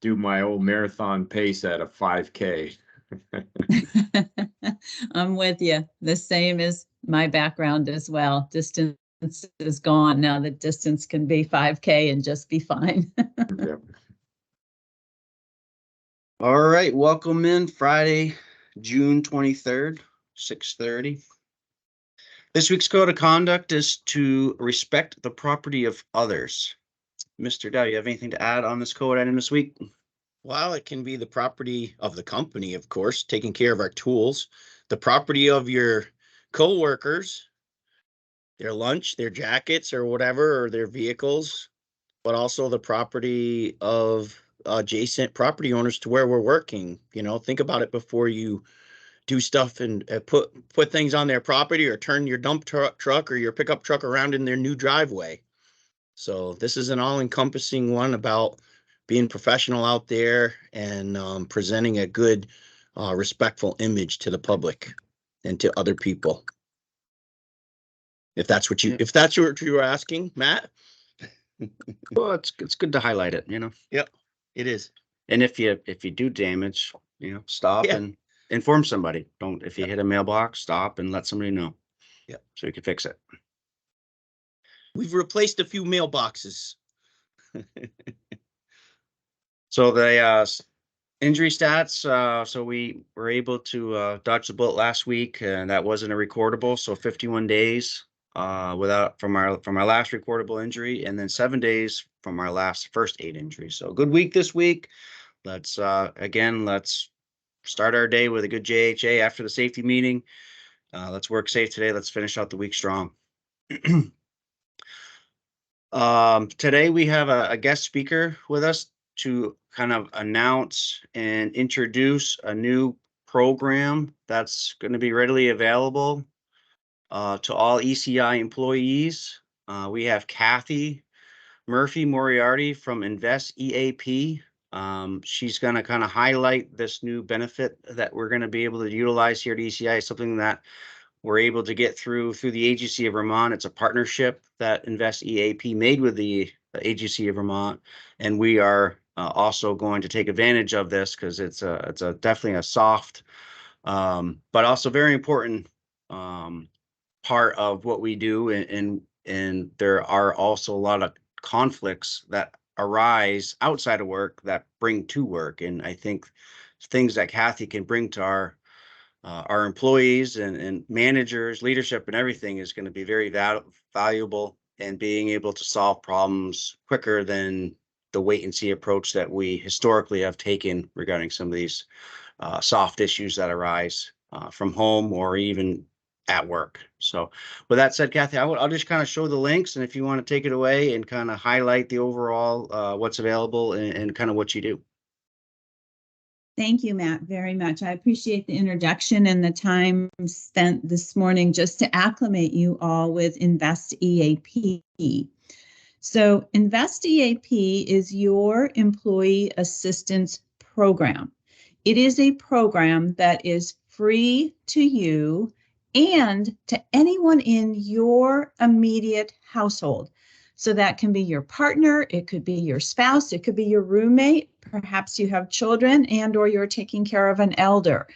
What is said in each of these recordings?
do my old marathon pace at a 5K. I'm with you. The same as my background as well. Distance is gone. Now the distance can be 5K and just be fine. Yep. All right, welcome in Friday, June 23rd, 6:30. This week's code of conduct is to respect the property of others. Mr. Dow, you have anything to add on this code item this week? Well, it can be the property of the company, of course, taking care of our tools, the property of your co-workers, their lunch, their jackets or whatever, or their vehicles, but also the property of adjacent property owners to where we're working. You know, think about it before you do stuff and put things on their property or turn your dump truck or your pickup truck around in their new driveway. So this is an all-encompassing one about being professional out there and presenting a good, respectful image to the public and to other people. If that's what you were asking, Matt. Well, it's good to highlight it, you know. Yep, it is. And if you do damage, stop and inform somebody. If you hit a mailbox, stop and let somebody know. Yep. So you can fix it. We've replaced a few mailboxes. So the injury stats, so we were able to dodge the bullet last week, and that wasn't a recordable. So 51 days from our last recordable injury, and then 7 days from our last first aid injury. So good week this week. Let's start our day with a good JHA after the safety meeting. Let's work safe today. Let's finish out the week strong. Today we have a guest speaker with us to kind of announce and introduce a new program that's going to be readily available to all ECI employees. We have Kathy Murphy-Moriarty from Invest EAP. She's going to kind of highlight this new benefit that we're going to be able to utilize here at ECI, something that we're able to get through the Agency of Vermont. It's a partnership that Invest EAP made with the Agency of Vermont, and we are also going to take advantage of this because it's definitely a soft, but also very important part of what we do, and there are also a lot of conflicts that arise outside of work that bring to work, and I think things that Kathy can bring to our employees and managers, leadership, and everything is going to be very valuable, and being able to solve problems quicker than the wait and see approach that we historically have taken regarding some of these soft issues that arise from home or even at work. So with that said, Kathy, I'll just kind of show the links, and if you want to take it away and kind of highlight the overall what's available and kind of what you do. Thank you, Matt, very much. I appreciate the introduction and the time spent this morning just to acclimate you all with Invest EAP. So Invest EAP is your employee assistance program. It is a program that is free to you and to anyone in your immediate household. So that can be your partner, it could be your spouse, it could be your roommate, perhaps you have children and or you're taking care of an elder.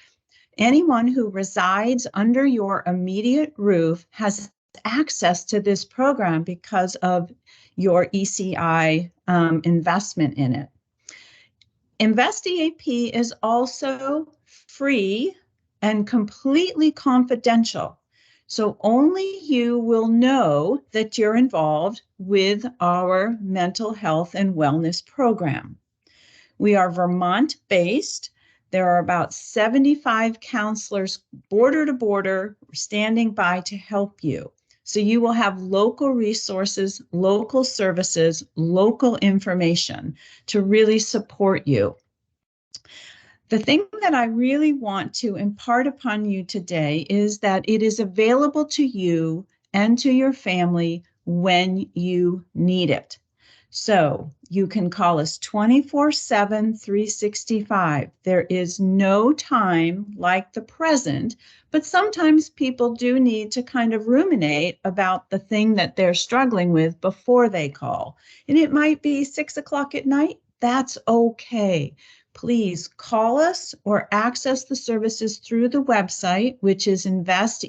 Anyone who resides under your immediate roof has access to this program because of your ECI investment in it. Invest EAP is also free and completely confidential. So only you will know that you're involved with our mental health and wellness program. We are Vermont-based. There are about 75 counselors border to border standing by to help you. So you will have local resources, local services, local information to really support you. The thing that I really want to impart upon you today is that it is available to you and to your family when you need it. So you can call us 24/7, 365. There is no time like the present, but sometimes people do need to kind of ruminate about the thing that they're struggling with before they call. And it might be 6 o'clock at night. that's okay. Please call us or access the services through the website, which is investeap.org.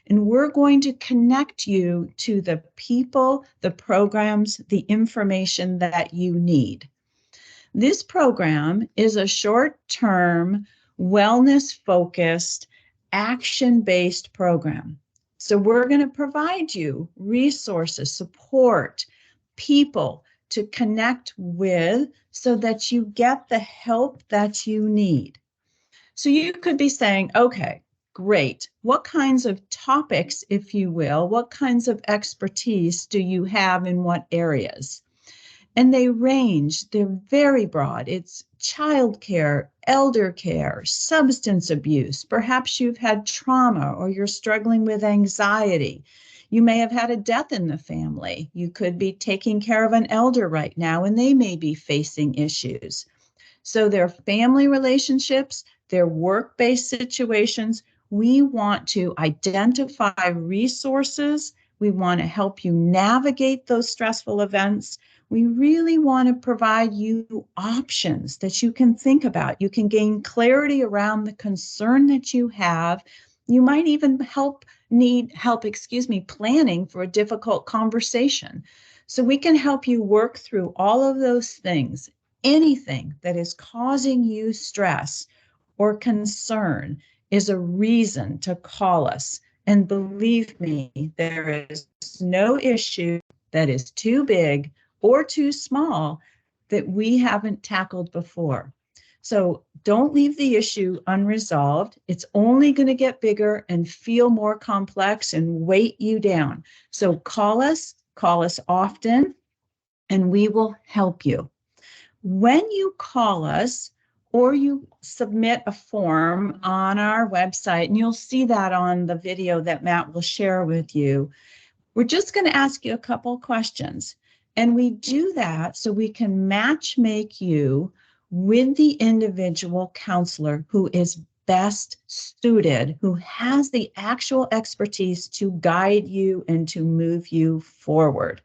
And we're going to connect you to the people, the programs, the information that you need. This program is a short-term, wellness-focused, action-based program. So we're going to provide you resources, support, people to connect with so that you get the help that you need. So you could be saying, okay, great. What kinds of topics, if you will, what kinds of expertise do you have in what areas? And they range, they're very broad. It's childcare, elder care, substance abuse. Perhaps you've had trauma or you're struggling with anxiety. You may have had a death in the family. You could be taking care of an elder right now and they may be facing issues. So their family relationships, their work-based situations, we want to identify resources. We want to help you navigate those stressful events. We really want to provide you options that you can think about. You can gain clarity around the concern that you have. You might even need help planning for a difficult conversation. So we can help you work through all of those things. Anything that is causing you stress or concern is a reason to call us. And believe me, there is no issue that is too big or too small that we haven't tackled before. So don't leave the issue unresolved. It's only going to get bigger and feel more complex and weight you down. So call us often, and we will help you. When you call us or you submit a form on our website, and you'll see that on the video that Matt will share with you, we're just going to ask you a couple questions. And we do that so we can match make you with the individual counselor who is best suited, who has the actual expertise to guide you and to move you forward.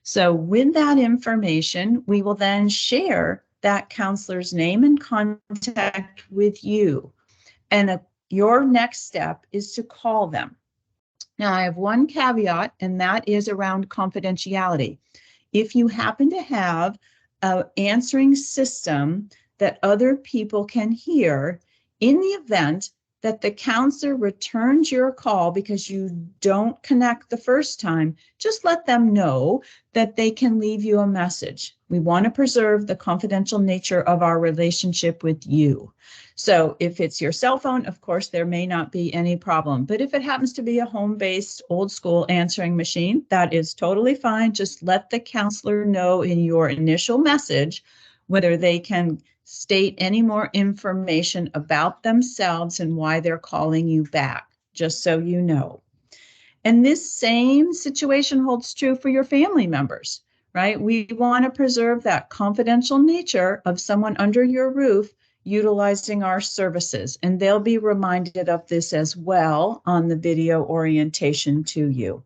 So with that information, we will then share that counselor's name and contact with you. And your next step is to call them. Now, I have one caveat, and that is around confidentiality. If you happen to have an answering system that other people can hear, in the event that the counselor returns your call because you don't connect the first time, just let them know that they can leave you a message. We want to preserve the confidential nature of our relationship with you. So if it's your cell phone, of course, there may not be any problem. But if it happens to be a home-based, old-school answering machine, that is totally fine. Just let the counselor know in your initial message whether they can state any more information about themselves and why they're calling you back, just so you know. And this same situation holds true for your family members, right? We want to preserve that confidential nature of someone under your roof utilizing our services, and they'll be reminded of this as well on the video orientation to you.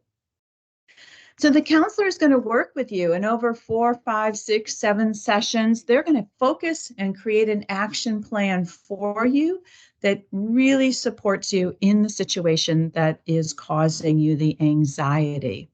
So the counselor is going to work with you, and over 4, 5, 6, 7 sessions, they're going to focus and create an action plan for you that really supports you in the situation that is causing you the anxiety.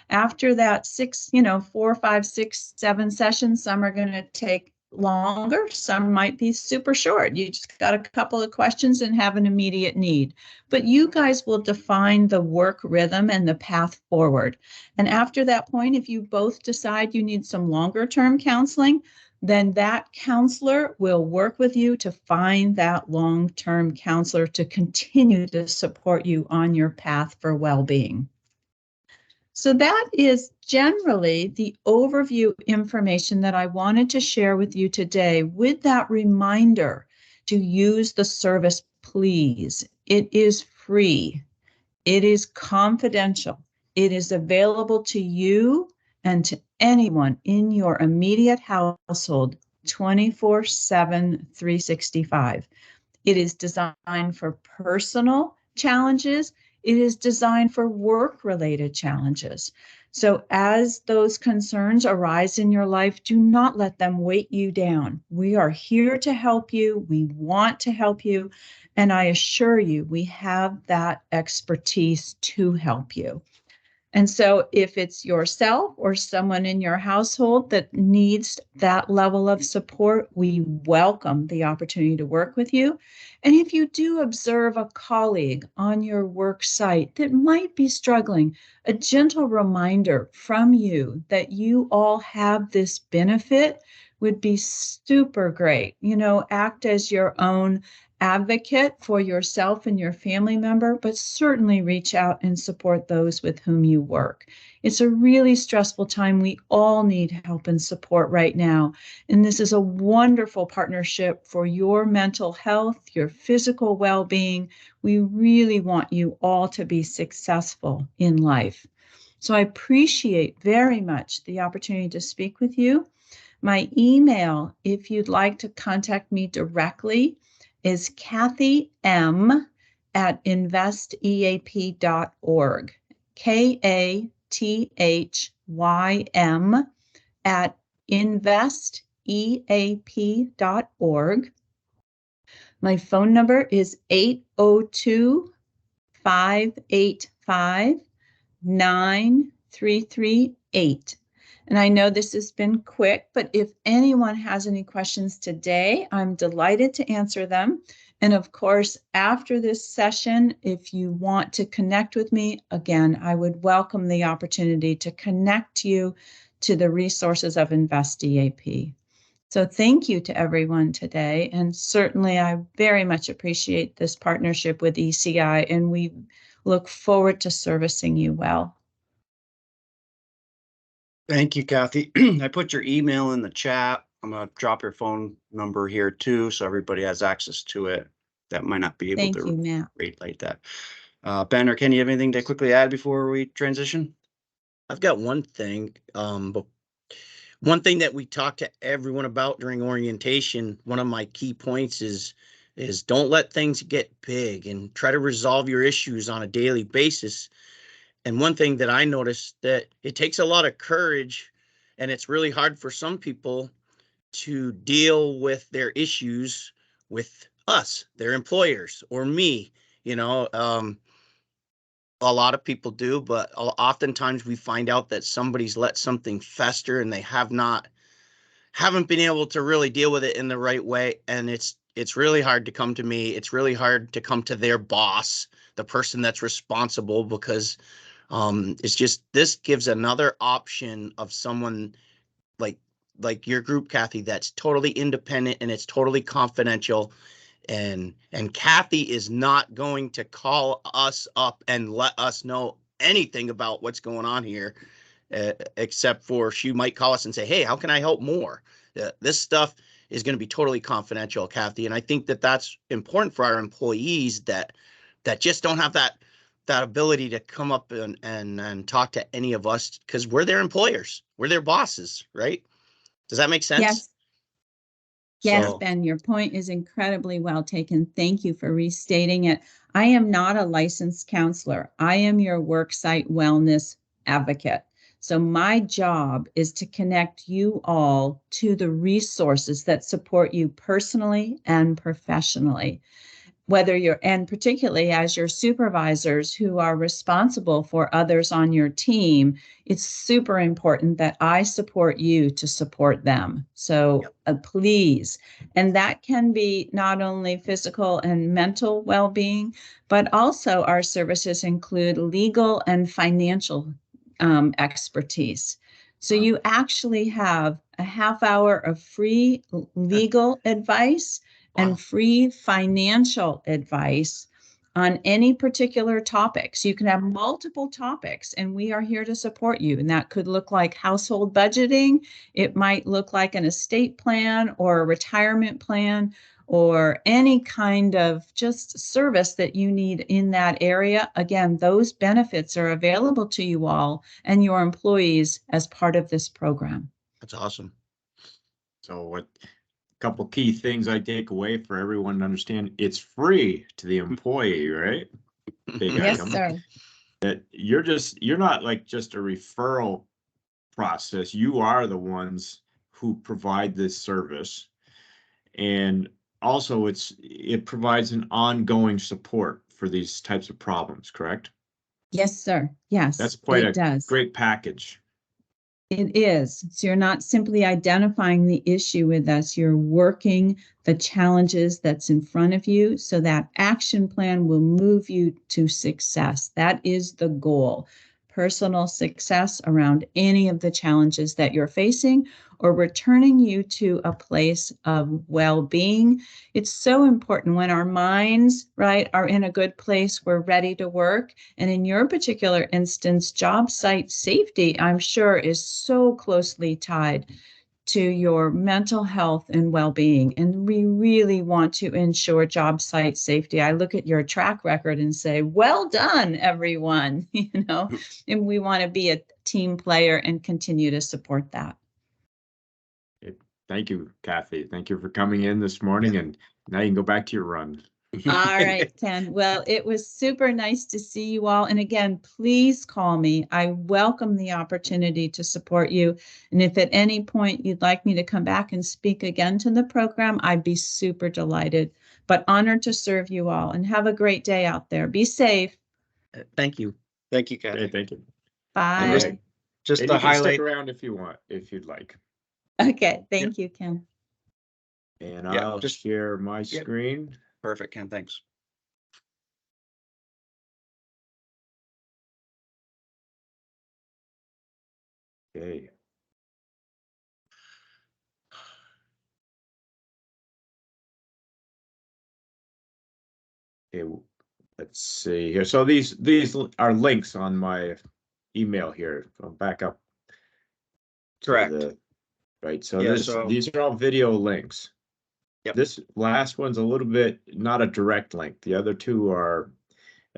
After that 4, 5, 6, 7 sessions, some are going to take longer, some might be super short. You just got a couple of questions and have an immediate need. But you guys will define the work rhythm and the path forward. And after that point, if you both decide you need some longer term counseling, then that counselor will work with you to find that long-term counselor to continue to support you on your path for well-being. So that is generally the overview information that I wanted to share with you today, with that reminder to use the service, please. It is free. It is confidential. It is available to you and to anyone in your immediate household 24/7, 365. It is designed for personal challenges. It is designed for work-related challenges. So as those concerns arise in your life, do not let them weight you down. We are here to help you. We want to help you. And I assure you, we have that expertise to help you. And so if it's yourself or someone in your household that needs that level of support, we welcome the opportunity to work with you. And if you do observe a colleague on your work site that might be struggling, a gentle reminder from you that you all have this benefit would be super great. You know, act as your own advocate for yourself and your family member, but certainly reach out and support those with whom you work. It's a really stressful time. We all need help and support right now. And this is a wonderful partnership for your mental health, your physical well-being. We really want you all to be successful in life. So I appreciate very much the opportunity to speak with you. My email, if you'd like to contact me directly, is Kathy M at investeap.org. KATHYM at investeap.org. My phone number is 802-585-9338. And I know this has been quick, but if anyone has any questions today, I'm delighted to answer them. And of course, after this session, if you want to connect with me, again, I would welcome the opportunity to connect you to the resources of InvestEAP. So thank you to everyone today. And certainly I very much appreciate this partnership with ECI, and we look forward to servicing you well. Thank you, Kathy. I put your email in the chat. I'm going to drop your phone number here too, so everybody has access to it that might not be able Thank to you, Matt. rate like that. Ben or Ken, you have anything to quickly add before we transition? I've got one thing. But one thing that we talked to everyone about during orientation, one of my key points is don't let things get big and try to resolve your issues on a daily basis. And one thing that I noticed that it takes a lot of courage, and it's really hard for some people to deal with their issues with us, their employers, or me. You know, a lot of people do, but oftentimes we find out that somebody's let something fester and they haven't been able to really deal with it in the right way. And it's really hard to come to me. It's really hard to come to their boss, the person that's responsible, because it's just, this gives another option of someone like your group, Kathy, that's totally independent and it's totally confidential. And Kathy is not going to call us up and let us know anything about what's going on here, except for she might call us and say, hey, how can I help more? This stuff is going to be totally confidential, Kathy. And I think that that's important for our employees that just don't have that ability to come up and talk to any of us, because we're their employers. We're their bosses, right? Does that make sense? Yes. Yes, So, Ben, your point is incredibly well taken. Thank you for restating it. I am not a licensed counselor. I am your worksite wellness advocate. So my job is to connect you all to the resources that support you personally and professionally. Whether you're, and particularly as your supervisors who are responsible for others on your team, it's super important that I support you to support them. So please, and that can be not only physical and mental well-being, but also our services include legal and financial expertise. So you actually have a half hour of free legal advice and free financial advice on any particular topic. So you can have multiple topics, and we are here to support you. And that could look like household budgeting. It might look like an estate plan or a retirement plan, or any kind of just service that you need in that area. Again, those benefits are available to you all and your employees as part of this program. that's awesome. So what, couple key things I take away for everyone to understand, it's free to the employee, right? Big Yes, item. sir. that you're not like just a referral process. You are the ones who provide this service. And also it provides an ongoing support for these types of problems, correct? Yes, sir. Yes, That's quite it a does. great package. It is. So you're not simply identifying the issue with us, you're working the challenges that's in front of you so that action plan will move you to success. That is the goal. Personal success around any of the challenges that you're facing, or returning you to a place of well-being. It's so important when our minds, right, are in a good place, we're ready to work. And in your particular instance, job site safety, I'm sure, is so closely tied to your mental health and well-being. And we really want to ensure job site safety. I look at your track record and say, well done, everyone, and we want to be a team player and continue to support that. Thank you, Kathy. Thank you for coming in this morning, and now you can go back to your run. All right, Ken. Well, it was super nice to see you all. And again, please call me. I welcome the opportunity to support you. And if at any point you'd like me to come back and speak again to the program, I'd be super delighted. But honored to serve you all, and have a great day out there. Be safe. Thank you. Thank you, Kathy. Okay, thank you. Bye. Okay. Just And to you can highlight, stick around if you want, if you'd like. Okay. Thank you, Ken. And Yeah, I'll just- share my screen. perfect, Ken, thanks. Okay. Okay, let's see here. So these are links on my email here. I'll back up. to Correct. Right, so Yeah, so- these are all video links. Yep. This last one's a little bit not a direct link. The other two are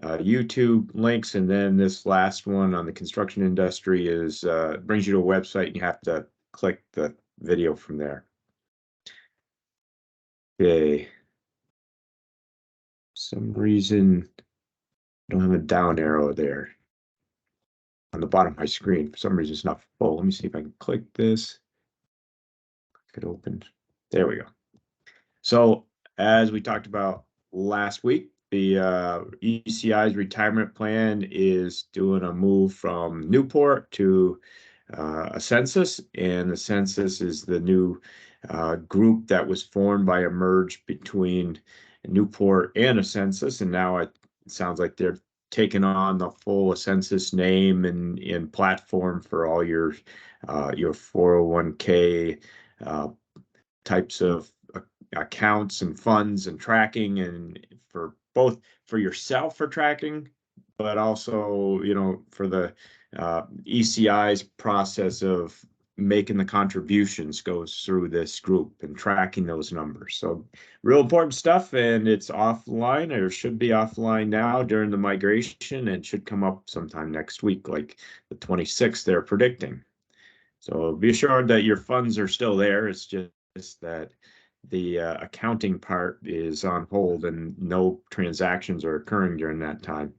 YouTube links, and then this last one on the construction industry is brings you to a website, and you have to click the video from there. Okay. For some reason, I don't have a down arrow there on the bottom of my screen. For some reason, it's not full. Let me see if I can click this. Click it open. There we go. So as we talked about last week, the ECI's retirement plan is doing a move from Newport to a census, and the census is the new group that was formed by a merge between Newport and a census, and now it sounds like they're taking on the full census name and platform for all your 401k types of accounts and funds and tracking, and for both for yourself for tracking, but also, for the ECI's process of making the contributions goes through this group and tracking those numbers. So real important stuff, and it's offline, or should be offline now during the migration, and should come up sometime next week, like the 26th they're predicting. So be assured that your funds are still there. It's just that the accounting part is on hold and no transactions are occurring during that time.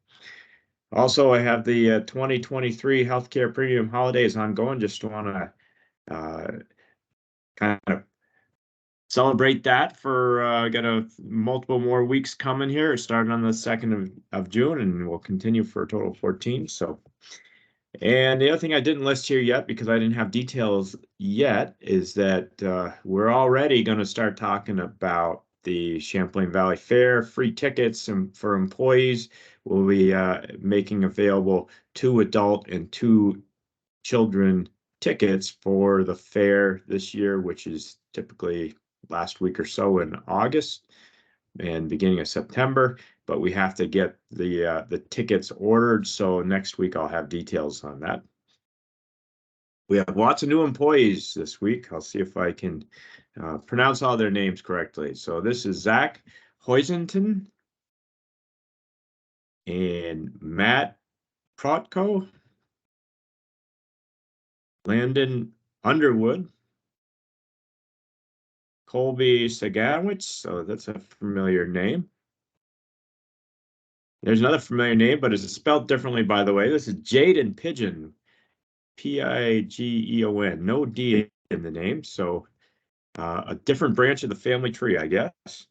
Also, I have the 2023 healthcare premium holidays ongoing. Just want to kind of celebrate that for got multiple more weeks coming here, starting on the 2nd of June, and we'll continue for a total of 14. So, and the other thing I didn't list here yet, because I didn't have details yet, is that we're already going to start talking about the Champlain Valley Fair free tickets, and for employees, we'll be making available 2 adult and 2 children tickets for the fair this year, which is typically last week or so in August and beginning of September, but we have to get the tickets ordered. So next week I'll have details on that. We have lots of new employees this week. I'll see if I can pronounce all their names correctly. So this is Zach Hoisenton and Matt Protko, Landon Underwood, Colby Saganowicz, so that's a familiar name, There's another familiar name, but it's spelled differently, by the way. This is Jaden Pigeon, Pigeon. No D in the name, so a different branch of the family tree, I guess.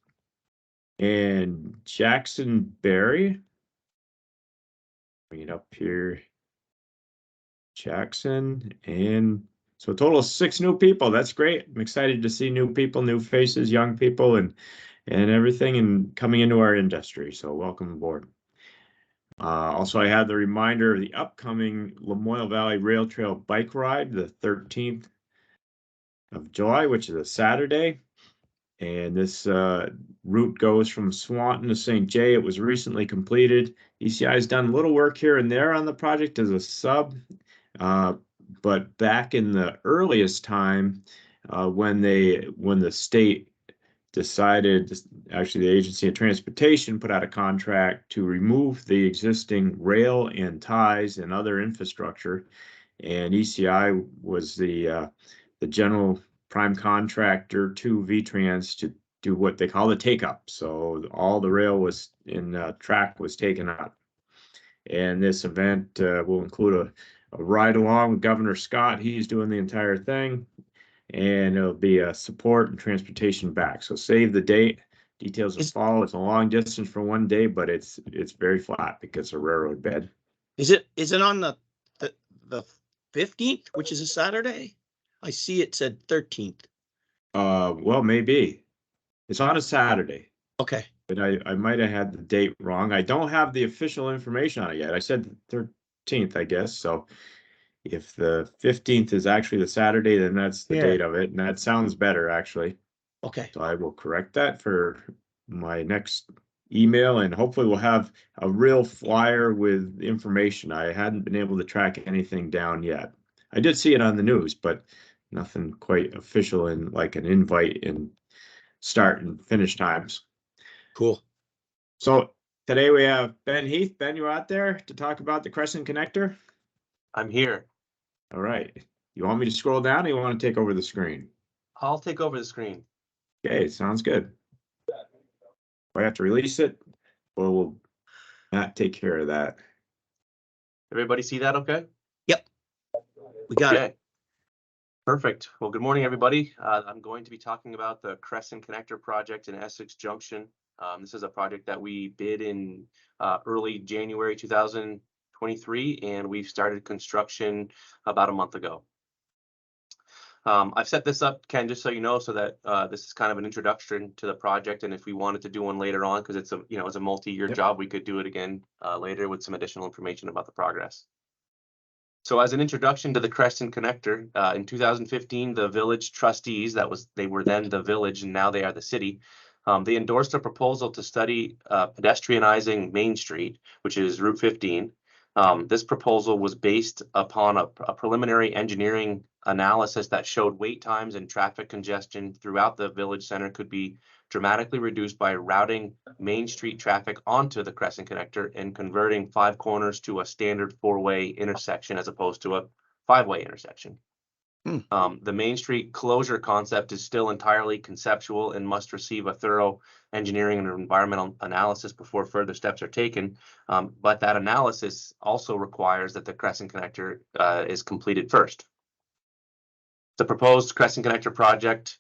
And Jackson Berry. Bring it up here. Jackson, and so a total of 6 new people. That's great. I'm excited to see new people, new faces, young people, and everything, and coming into our industry. So welcome aboard. Also, I had the reminder of the upcoming Lamoille Valley Rail Trail bike ride, the 13th of July, which is a Saturday. And this route goes from Swanton to St. Jay. It was recently completed. ECI has done a little work here and there on the project as a sub. But back in the earliest time, when the state decided, actually the Agency of Transportation put out a contract to remove the existing rail and ties and other infrastructure, and ECI was the general prime contractor to VTrans to do what they call the take up. So all the rail was in track was taken up, and this event will include a ride along with Governor Scott. He's doing the entire thing, and it'll be a support and transportation back. So save the date. Details will follow. It's a long distance for one day, but it's very flat because of railroad bed. Is it on the 15th, which is a Saturday? I see it said 13th. Well, maybe. It's on a Saturday. Okay. But I might have had the date wrong. I don't have the official information on it yet. I said the 13th, I guess. So if the 15th is actually the Saturday, then that's the date of it. And that sounds better, actually. Okay. So I will correct that for my next email, and hopefully we'll have a real flyer with information. I hadn't been able to track anything down yet. I did see it on the news, but nothing quite official in like an invite and start and finish times. Cool. So today we have Ben Heath. Ben, you out there to talk about the Crescent Connector? I'm here. All right. You want me to scroll down, or you want to take over the screen? I'll take over the screen. Okay, sounds good. I have to release it, or we'll not take care of that. Everybody see that okay? Yep. We got it. Perfect. Well, good morning, everybody. I'm going to be talking about the Crescent Connector project in Essex Junction. This is a project that we bid in early January 2023, and we've started construction about a month ago. I've set this up, Ken, just so you know, so that this is kind of an introduction to the project, and if we wanted to do one later on, because it's a multi-year job, we could do it again later with some additional information about the progress. So as an introduction to the Crescent Connector, in 2015, the village trustees, they were then the village and now they are the city, they endorsed a proposal to study pedestrianizing Main Street, which is Route 15. This proposal was based upon a preliminary engineering analysis that showed wait times and traffic congestion throughout the village center could be dramatically reduced by routing Main Street traffic onto the Crescent Connector and converting Five Corners to a standard 4-way intersection as opposed to a 5-way intersection. The Main Street closure concept is still entirely conceptual and must receive a thorough engineering and environmental analysis before further steps are taken. But that analysis also requires that the Crescent Connector is completed first. The proposed Crescent Connector project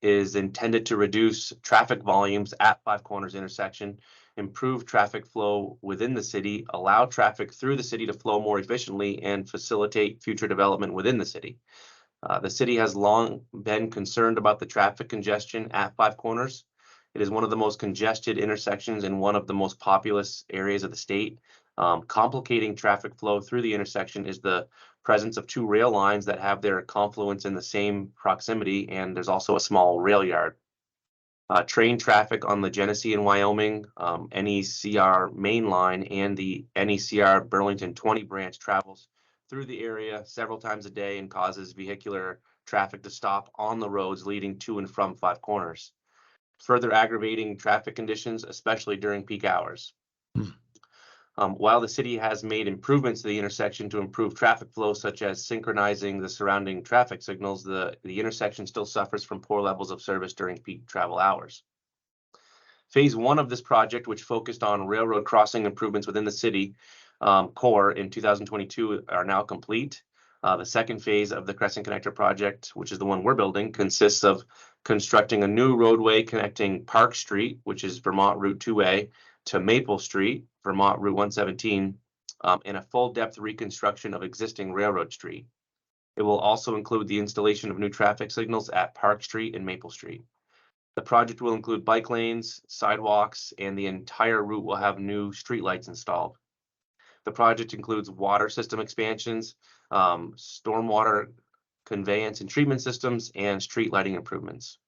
is intended to reduce traffic volumes at Five Corners intersection, improve traffic flow within the city, allow traffic through the city to flow more efficiently, and facilitate future development within the city. The city has long been concerned about the traffic congestion at Five Corners. It is one of the most congested intersections in one of the most populous areas of the state. Complicating traffic flow through the intersection is the presence of 2 rail lines that have their confluence in the same proximity, and there's also a small rail yard. Train traffic on the Genesee and Wyoming, NECR main line, and the NECR Burlington 20 branch travels through the area several times a day and causes vehicular traffic to stop on the roads leading to and from Five Corners, further aggravating traffic conditions, especially during peak hours. While the city has made improvements to the intersection to improve traffic flow, such as synchronizing the surrounding traffic signals, the intersection still suffers from poor levels of service during peak travel hours. Phase 1 of this project, which focused on railroad crossing improvements within the city core in 2022, are now complete. The second phase of the Crescent Connector project, which is the one we're building, consists of constructing a new roadway connecting Park Street, which is Vermont Route 2A, to Maple Street, Vermont Route 117, and a full depth reconstruction of existing Railroad Street. It will also include the installation of new traffic signals at Park Street and Maple Street. The project will include bike lanes, sidewalks, and the entire route will have new streetlights installed. The project includes water system expansions, stormwater conveyance and treatment systems, and street lighting improvements.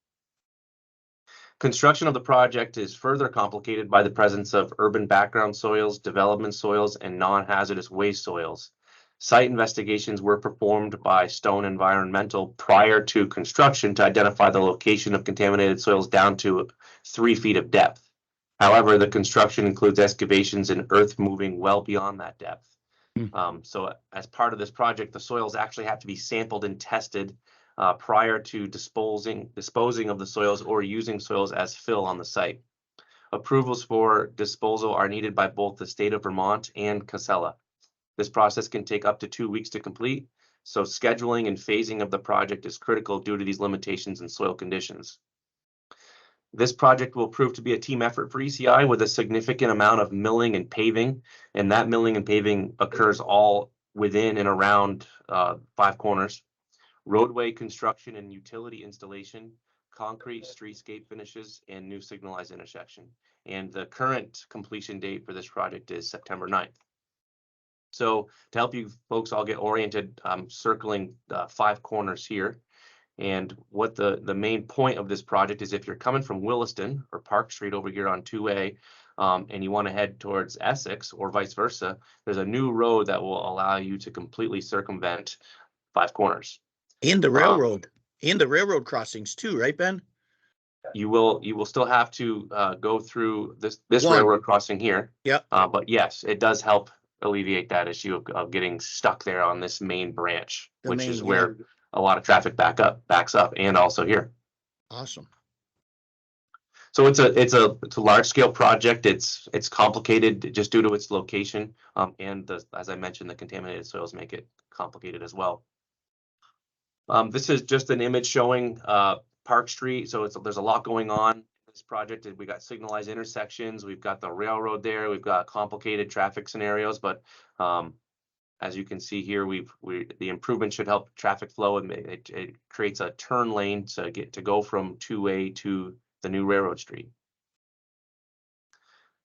Construction of the project is further complicated by the presence of urban background soils, development soils, and non-hazardous waste soils. Site investigations were performed by Stone Environmental prior to construction to identify the location of contaminated soils down to 3 feet of depth. However, the construction includes excavations and earth moving well beyond that depth. So as part of this project, the soils actually have to be sampled and tested prior to disposing of the soils or using soils as fill on the site. Approvals for disposal are needed by both the state of Vermont and Casella. This process can take up to 2 weeks to complete, so scheduling and phasing of the project is critical due to these limitations in soil conditions. This project will prove to be a team effort for ECI with a significant amount of milling and paving, and that milling and paving occurs all within and around Five Corners. Roadway construction and utility installation, concrete streetscape finishes, and new signalized intersection. And the current completion date for this project is September 9th. So to help you folks all get oriented, I'm circling Five Corners here. And what the main point of this project is, if you're coming from Williston or Park Street over here on 2A, and you want to head towards Essex or vice versa, there's a new road that will allow you to completely circumvent Five Corners. And the railroad crossings too, right, Ben? You will still have to go through this One. railroad crossing here. Yep. But yes, it does help alleviate that issue of getting stuck there on this main branch, which is where a lot of traffic backs up, and also here. Awesome. So it's a large scale project. It's complicated just due to its location, and as I mentioned, the contaminated soils make it complicated as well. This is just an image showing Park Street. So there's a lot going on in this project. We got signalized intersections. We've got the railroad there. We've got complicated traffic scenarios, but as you can see here, the improvement should help traffic flow, and it creates a turn lane to go from 2A to the new railroad street.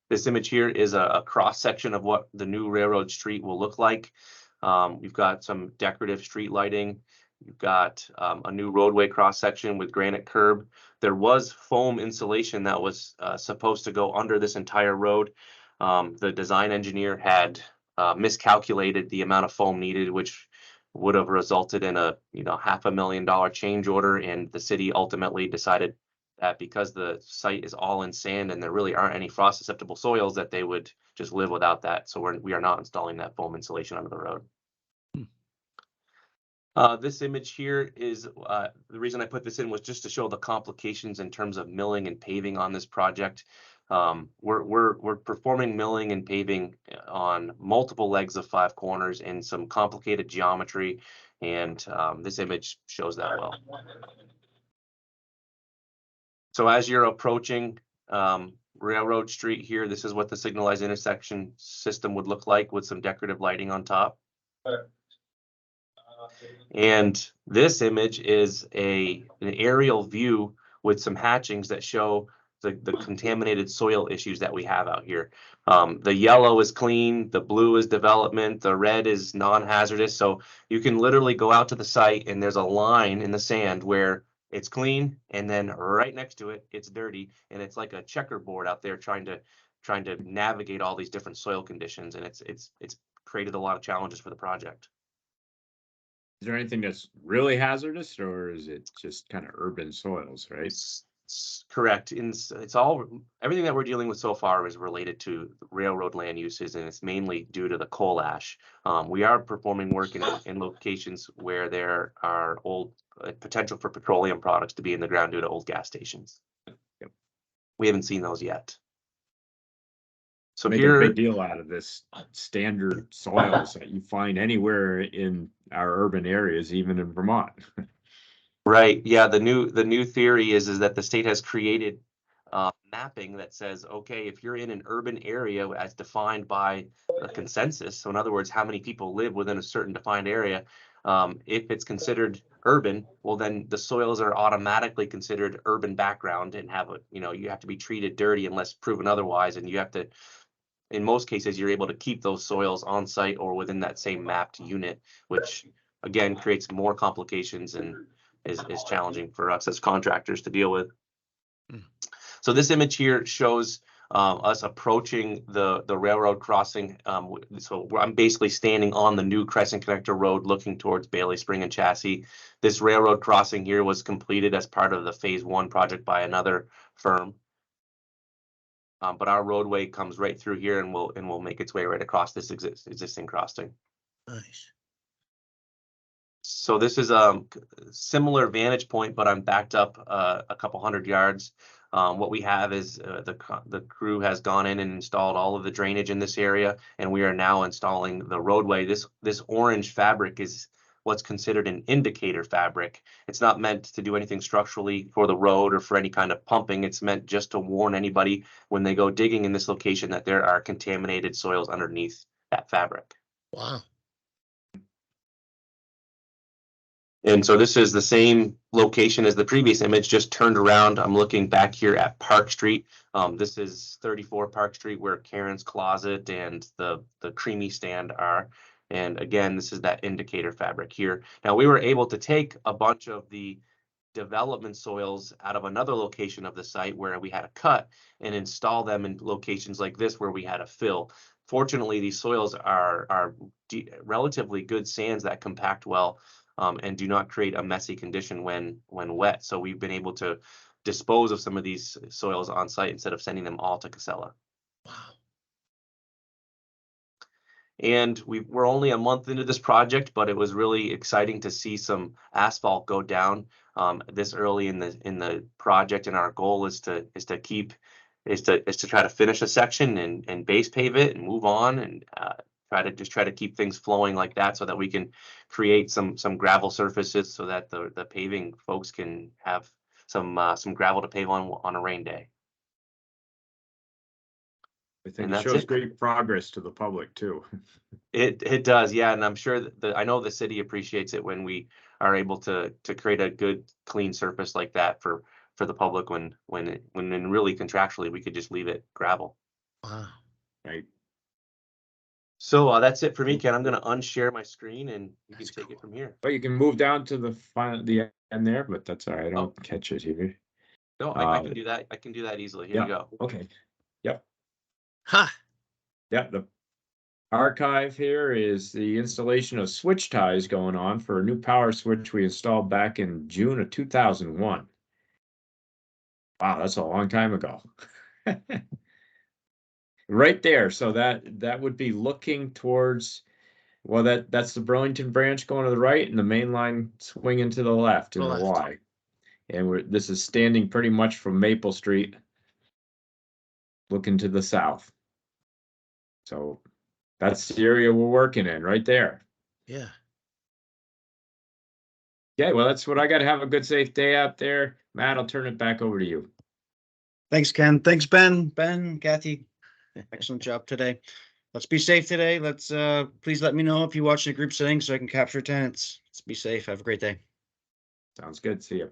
This image here is a cross section of what the new railroad street will look like. We've got some decorative street lighting. You've got a new roadway cross section with granite curb. There was foam insulation that was supposed to go under this entire road. The design engineer had miscalculated the amount of foam needed, which would have resulted in a $500,000 change order, and the city ultimately decided that because the site is all in sand and there really aren't any frost susceptible soils, that they would just live without that. So we are not installing that foam insulation under the road. This image here is the reason I put this in was just to show the complications in terms of milling and paving on this project. We're performing milling and paving on multiple legs of Five Corners in some complicated geometry, and this image shows that well. So as you're approaching Railroad Street here, this is what the signalized intersection system would look like with some decorative lighting on top. And this image is an aerial view with some hatchings that show the contaminated soil issues that we have out here. The yellow is clean, the blue is development, the red is non-hazardous. So you can literally go out to the site and there's a line in the sand where it's clean, and then right next to it, it's dirty, and it's like a checkerboard out there trying to navigate all these different soil conditions, and it's created a lot of challenges for the project. Is there anything that's really hazardous, or is it just kind of urban soils, right? It's correct. It's all, everything that we're dealing with so far is related to railroad land uses, and it's mainly due to the coal ash. We are performing work in locations where there are potential for petroleum products to be in the ground due to old gas stations. Yep. We haven't seen those yet. So Make a here, big deal out of this standard soils that you find anywhere in our urban areas, even in Vermont. right, yeah, the new theory is that the state has created mapping that says, okay, if you're in an urban area as defined by a consensus, so in other words, how many people live within a certain defined area, if it's considered urban, well, then the soils are automatically considered urban background and have a, you have to be treated dirty unless proven otherwise, and you have to, in most cases, you're able to keep those soils on site or within that same mapped unit, which again creates more complications and is challenging for us as contractors to deal with. So this image here shows us approaching the railroad crossing. So I'm basically standing on the new Crescent Connector Road looking towards Bailey Spring and Chassis. This railroad crossing here was completed as part of the phase 1 project by another firm. But our roadway comes right through here and will make its way right across this existing crossing. Nice. So this is a similar vantage point, but I'm backed up a couple hundred yards. What we have is the crew has gone in and installed all of the drainage in this area, and we are now installing the roadway. This orange fabric is what's considered an indicator fabric. It's not meant to do anything structurally for the road or for any kind of pumping. It's meant just to warn anybody when they go digging in this location that there are contaminated soils underneath that fabric. Wow. And so this is the same location as the previous image, just turned around. I'm looking back here at Park Street. This is 34 Park Street where Karen's Closet and the Creamy Stand are. And again, this is that indicator fabric here. Now we were able to take a bunch of the development soils out of another location of the site where we had a cut and install them in locations like this where we had a fill. Fortunately, these soils are relatively good sands that compact well. And do not create a messy condition when wet. So we've been able to dispose of some of these soils on site instead of sending them all to Casella. Wow. And we're only a month into this project, but it was really exciting to see some asphalt go down this early in the project. And our goal is to try to finish a section and base pave it and move on and try to keep things flowing like that so that we can create some gravel surfaces so that the paving folks can have some gravel to pave on a rain day. I think And it that's shows it. great progress to the public too. It does, yeah, and I'm sure that I know the city appreciates it when we are able to create a good clean surface like that for the public when really contractually we could just leave it gravel. Wow. Right. So that's it for me, Ken. I'm going to unshare my screen and you can That's take cool. it from here. But you can move down to the end there, but that's all right. I don't Oh. catch it here. No, I can do that. I can do that easily. Here we go. Okay. Yep. Ha. Yep. The archive here is the installation of switch ties going on for a new power switch we installed back in June of 2001. Wow, that's a long time ago. Right there. So that would be looking towards, well, that's the Burlington branch going to the right and the main line swinging to the left in To the the left. Y. And this is standing pretty much from Maple Street, looking to the south. So that's the area we're working in right there. Yeah. Okay, well, that's what I got. Have a good, safe day out there. Matt, I'll turn it back over to you. Thanks, Ken. Thanks, Ben, Kathy. Excellent job today. Let's be safe today. Let's please let me know if you watch the group setting so I can capture attendance. Let's be safe. Have a great day. Sounds good. See you.